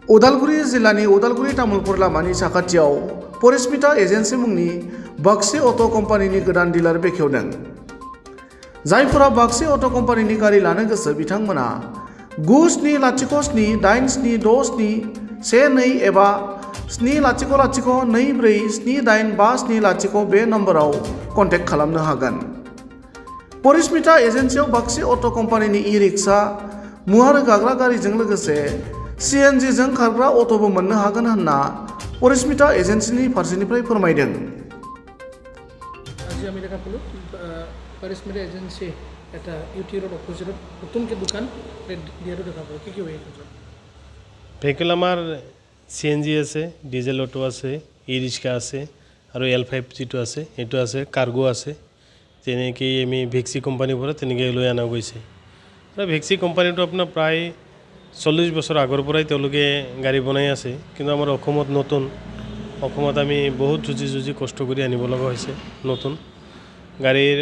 उदालगुरि जिल्लानि उदालगुरि तामुलपुर लामानि साखाथियाव परिस्मिता एजेन्सि मुंनि बाक्सि अट' कम्पानिनि गोदान डिलार बेखेवदों। जायफोरा बाक्सि अट' कम्पानिनि गारि लानो गोसो बिथांमोना 9707866712 एबा 700247850 बे नम्बराव कन्टेक्ट खालामनो हागोन। परिस्मिता एजेन्सियाव बाक्सि अट' कम्पानिनि इ-रिक्सा, मुवा रोगाग्रा गारिजों लोगोसे CNG जों खारग्रा अट'बो मोननो हागोन होनना परिस्मिता एजेन्सिनि फारसेनिफ्राय फोरमायदों। আজি আমি দেখা পালোঁ পৰিস্মিতা এজেঞ্চি এটা ইউটি ৰোড অপজিটত নতুনকৈ দোকান দিয়াটো দেখা পালোঁ। কি হয় ভেহিকেল আমাৰ CNG আছে, ডিজেল অটো আছে, ই-ৰিক্সা আছে আৰু L5 যিটো আছে সেইটো আছে, কাৰ্গো আছে। তেনেকৈ আমি ভেক্সি কোম্পানীৰ পৰা তেনেকৈ লৈ অনা গৈছে। আৰু ভেক্সি কোম্পানীটো আপোনাৰ প্ৰায় 40 বছৰ আগৰ পৰাই তেওঁলোকে গাড়ী বনাই আছে, কিন্তু আমাৰ অসমত নতুন। অসমত আমি বহুত যুঁজি কষ্ট কৰি আনিব লগা হৈছে নতুন গাড়ীৰ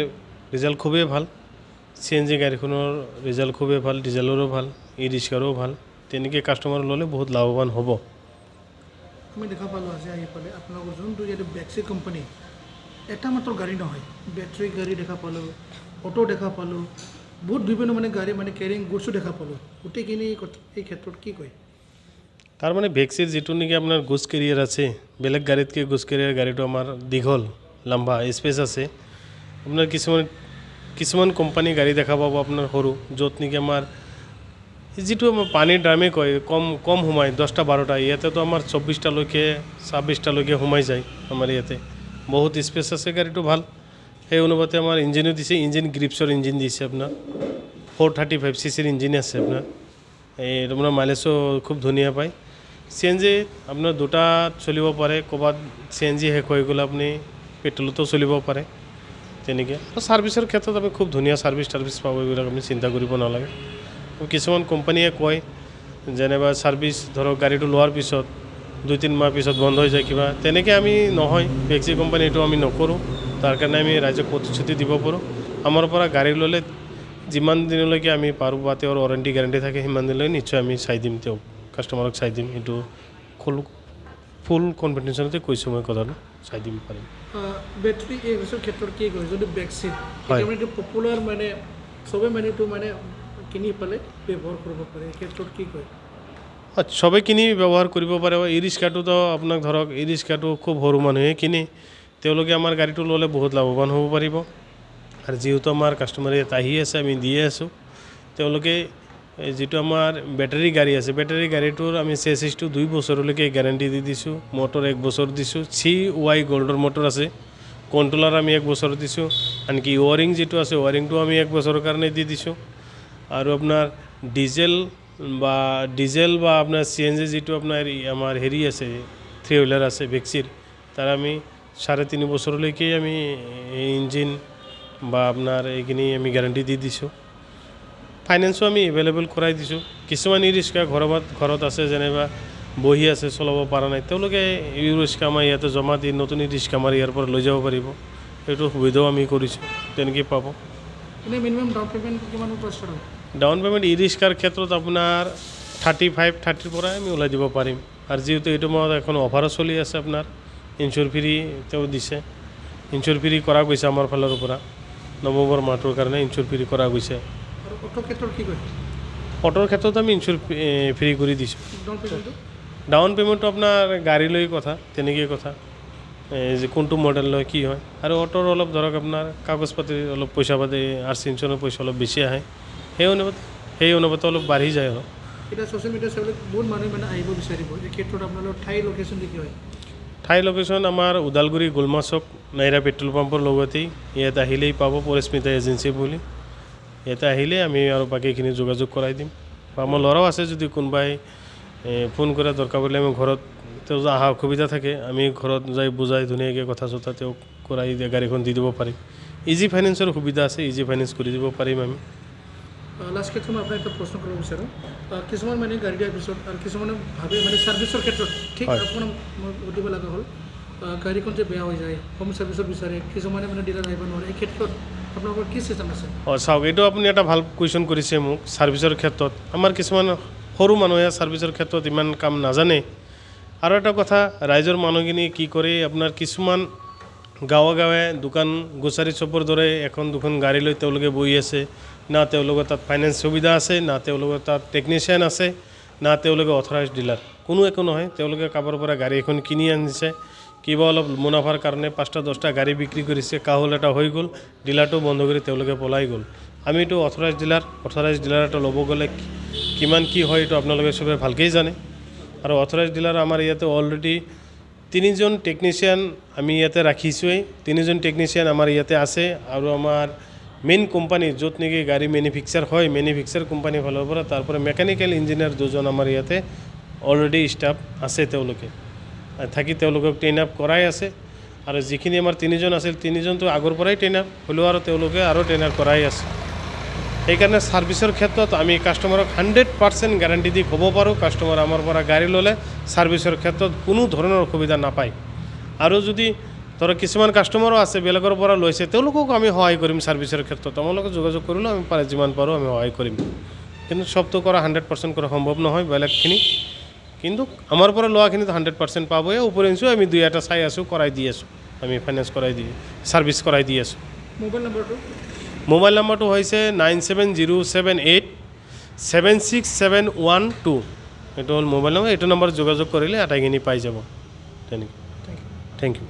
ৰিজাল্ট খুবেই ভাল। CNG গাড়ীখনৰ ৰিজাল্ট খুবেই ভাল, ডিজেলৰো ভাল, ই-ৰিক্সাৰো ভাল। তেনেকৈ কাষ্টমাৰ ল'লে বহুত লাভৱান হ'ব। আমি দেখা পালোঁ আজি আহি পালে আপোনালোকৰ যোনটো ইয়াতে বেক্সি কোম্পানী এটা মাত্ৰ গাড়ী নহয়, বেটাৰী গাড়ী দেখা পালোঁ, অটো দেখা পালোঁ, বহুত বিভিন্ন গাড়ী কেৰিং গুডছো দেখা পালোঁ। গোটেইখিনি এই ক্ষেত্ৰত কি কয়? তাৰমানে ভেক্সিৰ যিটো নেকি আপোনাৰ গুডছ কেৰিয়াৰ আছে, বেলেগ গাড়ীতকৈ গুডছ কেৰিয়াৰ গাড়ীটো আমাৰ দীঘল, লম্বা, স্পেচ আছে। আপোনাৰ কিছুমান কোম্পানী গাড়ী দেখা পাব আপোনাৰ সৰু, য'ত নেকি আমাৰ যিটো আমাৰ পানীৰ ড্ৰামে কয় কম সোমায় 10টা 12টা, ইয়াতেতো আমাৰ 24টালৈকে 26টালৈকে সোমাই যায়। আমাৰ ইয়াতে বহুত স্পেচ আছে, গাড়ীটো ভাল। সেই অনুপাতে আমাৰ ইঞ্জিনো দিছে, ইঞ্জিন গ্ৰিপছৰ ইঞ্জিন দিছে আপোনাৰ 435cc ইঞ্জিন আছে আপোনাৰ। এই আপোনাৰ মাইলেজো খুব ধুনীয়া পায়। CNG আপোনাৰ দুটাত চলিব পাৰে, ক'ৰবাত CNG শেষ হৈ গ'লে আপুনি পেট্ৰলতো চলিব পাৰে তেনেকৈ। আৰু ছাৰ্ভিচৰ ক্ষেত্ৰত আমি খুব ধুনীয়া ছাৰ্ভিচ পাব, এইবিলাক আমি চিন্তা কৰিব নালাগে। কিছুমান কোম্পানীয়ে কয় যেনিবা ছাৰ্ভিচ ধৰক গাড়ীটো লোৱাৰ পিছত 2-3 মাহ পিছত বন্ধ হৈ যায় কিবা, তেনেকৈ আমি নহয়। ভেক্সি কোম্পানী এইটো আমি নকৰোঁ। তাৰ কাৰণে আমি ৰাইজক প্ৰতিশ্ৰুতি দিব পাৰোঁ, আমাৰ পৰা গাড়ী ল'লে যিমান দিনলৈকে আমি পাৰোঁ বা তেওঁৰ ৱাৰেণ্টি গেৰাণ্টি থাকে সিমান দিনলৈ নিশ্চয় আমি চাই দিম, তেওঁক কাষ্টমাৰক চাই দিম। এইটো ফুল কনফিডেঞ্চতে কৈছোঁ মই, কথাটো চাই দিম পাৰিম। বেটাৰী এই ক্ষেত্ৰত কি কয়? যদি বেক্সি পপুলাৰ চবে এইটো কিনি পেলাই ব্যৱহাৰ কৰিব পাৰে, এই ক্ষেত্ৰত কি কয়? চবে কিনি ব্যৱহাৰ কৰিব পাৰে। ই-ৰিক্সাটোতো আপোনাক ধৰক ই-ৰিক্সাটো খুব সৰু মানুহে কিনে, তেওঁলোকে আমাৰ গাড়ীটো ল'লে বহুত লাভৱান হ'ব পাৰিব। আৰু যিহেতু আমাৰ কাষ্টমাৰ ইয়াত আহি আছে, আমি দিয়ে আছোঁ, তেওঁলোকে যিটো আমাৰ বেটাৰী গাড়ী আছে, বেটাৰী গাড়ীটোৰ আমি চেচিছটো 2 বছৰলৈকে গেৰাণ্টি দি দিছোঁ, মটৰ 1 বছৰ দিছোঁ। CY গল্ডৰ মটৰ আছে, কণ্ট্ৰলাৰ আমি 1 বছৰ দিছোঁ, আনকি ৱাৰিং যিটো আছে ৱাৰিংটো আমি 1 বছৰৰ কাৰণে দি দিছোঁ। আৰু আপোনাৰ ডিজেল বা আপোনাৰ CNG যিটো আপোনাৰ আমাৰ হেৰি আছে 3 হুইলাৰ আছে ভেক্সিৰ, তাৰ আমি 3.5 বছৰলৈকে আমি ইঞ্জিন বা আপোনাৰ এইখিনি আমি গেৰাণ্টি দি দিছোঁ। ফাইনেন্সো আমি এভেইলেবল কৰাই দিছোঁ। কিছুমান ই-ৰিক্সা ঘৰত আছে, যেনিবা বহি আছে, চলাব পৰা নাই, তেওঁলোকে ই-ৰিক্সা আমাৰ ইয়াতে জমা দি নতুন ই-ৰিক্সা আমাৰ ইয়াৰ পৰা লৈ যাব পাৰিব। সেইটো সুবিধাও আমি কৰিছোঁ, তেনেকৈ পাব। মিনিমাম ডাউন পে'মেণ্ট কিমান ষ্টাৰ্ট হয়? ডাউন পে'মেণ্ট ই-ৰিক্সাৰ ক্ষেত্ৰত আপোনাৰ 35-30 পৰাই আমি ওলাই দিব পাৰিম। আৰু যিহেতু এইটো মাহত এখন অফাৰো চলি আছে, আপোনাৰ ইঞ্চুৰ ফ্ৰী তেওঁ দিছে, ইঞ্চুৰ ফ্ৰী কৰা গৈছে আমাৰ ফালৰ পৰা। নৱেম্বৰ মাহটোৰ কাৰণে ইঞ্চুৰ ফ্ৰী কৰা গৈছে। আৰু অটোৰ ক্ষেত্ৰত কি কয়? অটোৰ ক্ষেত্ৰত আমি ইঞ্চুৰ ফ্ৰী কৰি দিছোঁ। ডাউন পে'মেণ্টটো আপোনাৰ গাড়ী লৈ কথা, তেনেকৈ কথা যে কোনটো মডেল লয় কি হয়। আৰু অটোৰ অলপ ধৰক আপোনাৰ কাগজ পাতি অলপ পইচা পাতি RC ইঞ্চুৰেঞ্চৰ পইচা অলপ বেছি আহে, সেই অনুপাতে অলপ বাঢ়ি যায়। আৰু এতিয়া ছ'চিয়েল মিডিয়া চাবলৈ বহুত মানুহে আহিব বিচাৰিব, এই ক্ষেত্ৰত আপোনালোকৰ ঠাই লোকেশ্যন কি হয়? ঠাই লোকেশ্যন আমাৰ ওদালগুৰি গোলমা চক নাইৰা পেট্ৰল পাম্পৰ লগতেই। ইয়াত আহিলেই পাব পৰিস্মিতা এজেঞ্চি বুলি। ইয়াতে আহিলে আমি আৰু বাকীখিনি যোগাযোগ কৰাই দিম। বা আমাৰ ল'ৰাও আছে, যদি কোনোবাই ফোন কৰা দৰকাৰ পৰিলে আমি ঘৰত, তেওঁ অহা অসুবিধা থাকে, আমি ঘৰত যাই বুজাই ধুনীয়াকৈ কথা চথা তেওঁক কৰাই দিয়ে, গাড়ীখন দি দিব পাৰিম। ইজি ফাইনেন্সৰ সুবিধা আছে, ইজি ফাইনেন্স কৰি দিব পাৰিম আমি। লাষ্ট ক্ষেত্ৰত মই আপোনাক এটা প্ৰশ্ন কৰিব বিচাৰোঁ। কিছুমান গাড়ী দিয়াৰ পিছত আৰু কিছুমানে ভাবে ছাৰ্ভিচৰ ক্ষেত্ৰত ঠিক আপোনাক মই সুধিব লগা হ'ল, গাড়ীখন যে বেয়া হৈ যায়, হোম ছাৰ্ভিচত বিচাৰে, কিছুমানে ডিলাৰ আহিব নোৱাৰে, এই ক্ষেত্ৰত আপোনালোকৰ কি চিষ্টেম আছে? চাওক, এইটো আপুনি এটা ভাল কুৱেশ্যন কৰিছে মোক। ছাৰ্ভিচৰ ক্ষেত্ৰত আমাৰ কিছুমান সৰু মানুহে ছাৰ্ভিচৰ ক্ষেত্ৰত ইমান কাম নাজানে আৰু এটা কথা ৰাইজৰ মানুহখিনি কি কৰে আপোনাৰ কিছুমান গাঁৱে গাঁৱে দোকান গোচাৰী চপৰ দৰে এখন দুখন গাড়ী লৈ তেওঁলোকে বহি আছে না তেওঁলোকৰ তাত ফাইনেন্স সুবিধা আছে না তেওঁলোকৰ তাত টেকনিচিয়ান আছে না তেওঁলোকে অথৰাইজ ডিলাৰ কোনো একো নহয় তেওঁলোকে কাৰোবাৰ পৰা গাড়ী এখন কিনি আনিছে কিবা অলপ মুনাফাৰ কাৰণে 5টা 10টা গাড়ী বিক্ৰী কৰিছে কাহুল এটা হৈ গ'ল ডিলাৰটো বন্ধ কৰি তেওঁলোকে পলাই গ'ল আমিতো অথৰাইজ ডিলাৰ এটা ল'ব গ'লে কিমান কি হয় এইটো আপোনালোকে সবে ভালকৈ জানে আৰু অথৰাইজ ডিলাৰ আমাৰ ইয়াতে অলৰেডি 3জন টেকনিচিয়ান আমি ইয়াতে ৰাখিছোঁৱেই 3জন টেকনিচিয়ান আমাৰ ইয়াতে আছে আৰু আমাৰ মেইন কোম্পানী য'ত নেকি গাড়ী মেনুফেকচাৰ হয় মেনুফেকচাৰ কোম্পানী ফালৰ পৰা তাৰপৰা মেকানিকেল ইঞ্জিনিয়াৰ 2জন আমাৰ ইয়াতে অলৰেডি ষ্টাফ আছে তেওঁলোকে থাকি তেওঁলোকক ট্ৰেইন আপ কৰাই আছে আৰু যিখিনি আমাৰ 3জন আছিল 3জনটো আগৰ পৰাই ট্ৰেইন আপ হ'লেও আৰু তেওঁলোকে আৰু ট্ৰেইন আপ কৰাই আছে সেইকাৰণে ছাৰ্ভিচৰ ক্ষেত্ৰত আমি কাষ্টমাৰক 100% গ্যাৰাণ্টি দি ক'ব পাৰোঁ কাষ্টমাৰ আমাৰ পৰা গাড়ী ল'লে ছাৰ্ভিচৰ ক্ষেত্ৰত কোনো ধৰণৰ অসুবিধা নাপায় আৰু যদি ধৰক কিছুমান কাষ্টমাৰো আছে বেলেগৰ পৰা লৈছে তেওঁলোকক আমি সহায় কৰিম ছাৰ্ভিচৰ ক্ষেত্ৰত আমাৰ লগত যোগাযোগ কৰিলেও আমি যিমান পাৰোঁ আমি সহায় কৰিম কিন্তু সবটো কৰা 100% কৰা সম্ভৱ নহয় বেলেগখিনি কিন্তু আমাৰ পৰা লোৱাখিনিত 100% পাবই উপৰিঞ্চিও আমি 2-এটা চাই আছোঁ কৰাই দি আছোঁ আমি ফাইনেন্স কৰাই দি ছাৰ্ভিচ কৰাই দি আছোঁ মোবাইল নম্বৰটো হৈছে 9707876712 এইটো হ'ল মোবাইল নম্বৰ এইটো নম্বৰত যোগাযোগ কৰিলে আটাইখিনি পাই যাব তেনেকৈ থেংক ইউ